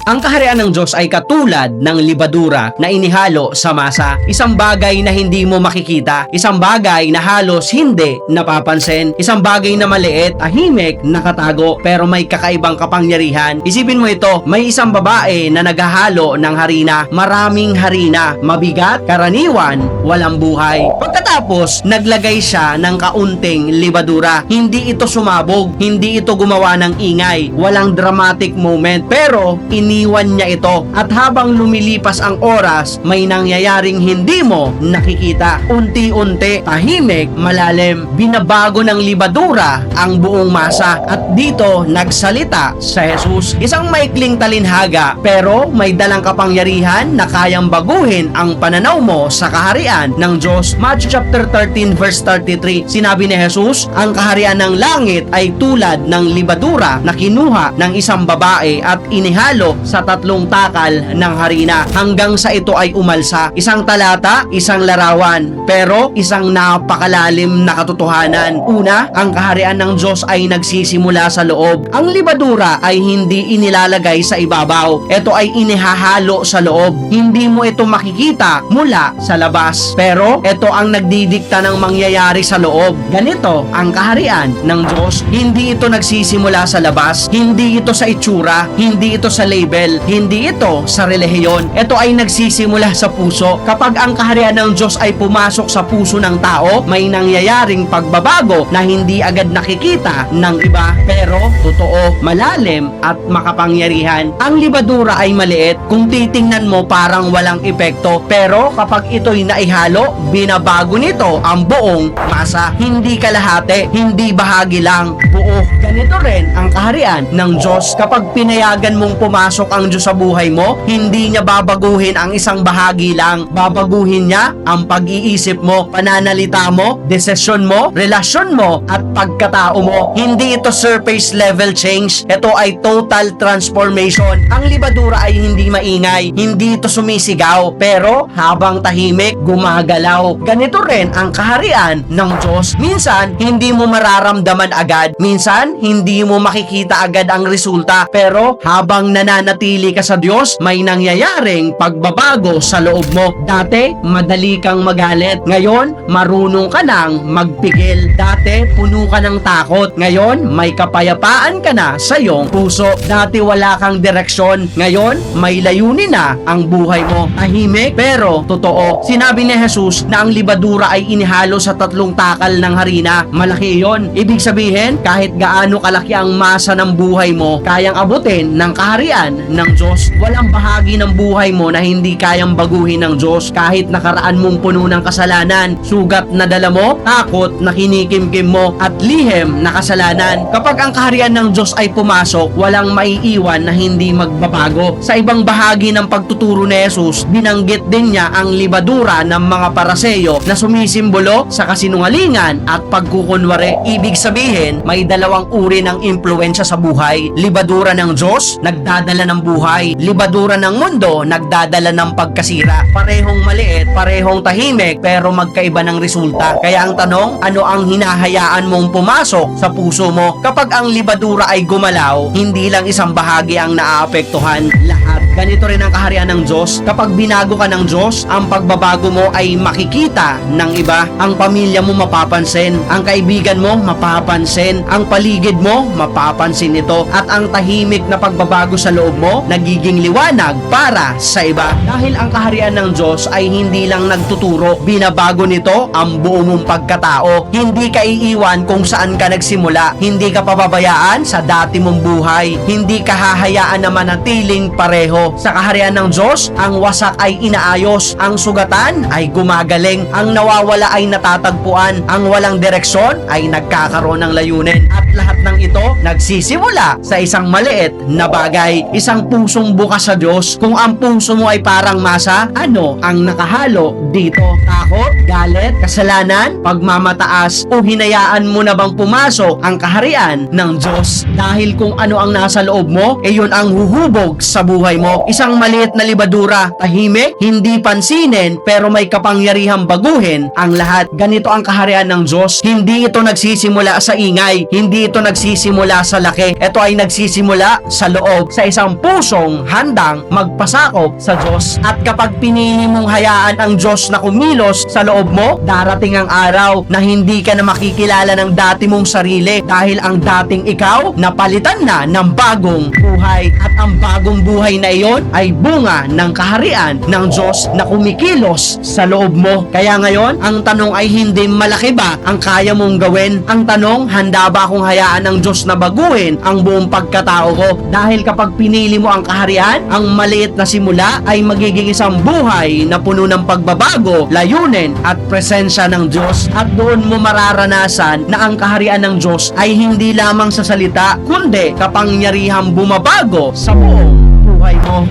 Ang kaharian ng Diyos ay katulad ng libadura na inihalo sa masa. Isang bagay na hindi mo makikita, isang bagay na halos hindi napapansin, isang bagay na maliit, tahimik, nakatago, pero may kakaibang kapangyarihan. Isipin mo ito, may isang babae na naghahalo ng harina, maraming harina, mabigat, karaniwan, walang buhay. Pagkatapos, naglagay siya ng kaunting libadura. Hindi ito sumabog, hindi ito gumawa ng ingay, walang dramatic moment, pero iniwan niya ito. At habang lumilipas ang oras, may nangyayaring hindi mo nakikita. Unti-unti, tahimik, malalim, binabago ng libadura ang buong masa. At dito, nagsalita sa Jesus. Isang maikling talinhaga, pero may dalang kapangyarihan na kayang baguhin ang pananaw mo sa kaharian ng Diyos. Matthew chapter 13 verse 33, sinabi ni Jesus, ang kaharian ng langit ay tulad ng libadura na kinuha ng isang babae at inihalo sa 3 takal ng harina hanggang sa ito ay umalsa. Isang talata, isang larawan, pero isang napakalalim na katotohanan. Una, ang kaharian ng Diyos ay nagsisimula sa loob. Ang libadura ay hindi inilalagay sa ibabaw. Ito ay inihahalo sa loob. Hindi mo ito makikita mula sa labas. Pero ito ang nagdidikta ng mangyayari sa loob. Ganito ang kaharian ng Diyos. Hindi ito nagsisimula sa labas. Hindi ito sa itsura. Hindi ito sa label. Hindi ito sa relihiyon. Ito ay nagsisimula sa puso. Kapag ang kaharian ng Diyos ay pumasok sa puso ng tao, may nangyayaring pagbabago na hindi agad nakikita ng iba. Pero totoo, malalim at makapangyarihan. Ang libadura ay maliit. Kung titingnan mo parang walang epekto. Pero kapag ito'y naihalo, binabago nito ang buong masa. Hindi kalahati, hindi bahagi lang, buo. Ganito rin ang kaharian ng Diyos. Kapag pinayagan mong pumasok ang Diyos sa buhay mo, hindi niya babaguhin ang isang bahagi lang. Babaguhin niya ang pag-iisip mo, pananalita mo, desisyon mo, relasyon mo, at pagkatao mo. Hindi ito surface level change. Ito ay total transformation. Ang libadura ay hindi maingay, hindi ito sumisigaw, pero habang tahimik, gumagalaw. Ganito rin ang kaharian ng Diyos. Minsan, hindi mo mararamdaman agad. Minsan, hindi mo makikita agad ang resulta. Pero habang nananatili ka sa Diyos, may nangyayaring pagbabago sa loob mo. Dati, madali kang magalit. Ngayon, marunong ka nang magpigil. Dati, puno ka ng takot. Ngayon, may kapayapaan ka na sa iyong puso. Dati, wala kang direksyon. Ngayon, may layunin na ang buhay mo. Tahimik, pero totoo. Sinabi ni Jesus na ang libadura ay inihalo sa 3 takal ng harina. Malaki iyon. Ibig sabihin, kahit gaano kalaki ang masa ng buhay mo, kayang abutin ng kaharian ng Diyos. Walang bahagi ng buhay mo na hindi kayang baguhin ng Diyos. Kahit nakaraan mong puno ng kasalanan, sugat na dala mo, takot na kinikimkim mo, at lihim na kasalanan. Kapag ang kaharian ng Diyos ay pumasok, walang maiiwan na hindi magbabago. Sa ibang bahagi ng pagtuturo ni Jesus, binanggit din niya ang libadura ng mga paraseyo na sumisimbolo sa kasinungalingan at pagkukunwari. Ibig sabihin, may dalawang uri ng impluensya sa buhay. Libadura ng Diyos, nagdadala ng buhay. Libadura ng mundo, nagdadala ng pagkasira. Parehong maliit, parehong tahimik, pero magkaiba ng resulta. Kaya ang tanong, ano ang hinahayaan mong pumasok sa puso mo? Kapag ang libadura ay gumalaw, hindi lang isang bahagi ang naaapektuhan, lahat. Ganito rin ang kaharian ng Diyos. Kapag binago ka ng Diyos, ang pagbabago mo ay makikita ng iba. Ang pamilya mo mapapansin, ang kaibigan mo mapapansin, ang paligid mo mapapansin ito, at ang tahimik na pagbabago sa loob mo nagiging liwanag para sa iba. Dahil ang kaharian ng Diyos ay hindi lang nagtuturo, binabago nito ang buo mong pagkatao. Hindi ka iiwan kung saan ka nagsimula, hindi ka pababayaan sa dati mong buhay, hindi ka hahayaan na manatiling pareho. Sa kaharian ng Diyos, ang wasak ay inaayos, ang sugatan ay gumagaling, ang nawawala ay natatagpuan, ang walang direksyon ay nagkakaroon ng layunin. At lahat ng ito nagsisimula sa isang maliit na bagay, isang pusong bukas sa Diyos. Kung ang puso mo ay parang masa, ano ang nakahalo dito? Takot, galit, kasalanan, pagmamataas, o hinayaan mo na bang pumasok ang kaharian ng Diyos? Dahil kung ano ang nasa loob mo, yun ang huhubog sa buhay mo. mo, isang maliit na libadura, tahimik, hindi pansinin, pero may kapangyarihang baguhin ang lahat. Ganito ang kaharian ng Diyos. Hindi ito nagsisimula sa ingay, hindi ito nagsisimula sa laki. Ito ay nagsisimula sa loob, sa isang pusong handang magpasakop sa Diyos. At kapag pinili mong hayaan ang Diyos na kumilos sa loob mo, darating ang araw na hindi ka na makikilala ng dati mong sarili dahil ang dating ikaw napalitan na ng bagong buhay. At ang bagong buhay na iyon ay bunga ng kaharian ng Diyos na kumikilos sa loob mo. Kaya ngayon, ang tanong ay hindi malaki ba ang kaya mong gawin? Ang tanong, handa ba akong hayaan ng Diyos na baguhin ang buong pagkatao ko? Dahil kapag pinili mo ang kaharian, ang maliit na simula ay magiging isang buhay na puno ng pagbabago, layunin at presensya ng Diyos. At doon mo mararanasan na ang kaharian ng Diyos ay hindi lamang sa salita, kundi kapangyarihang bumabago sa buong buhay mo.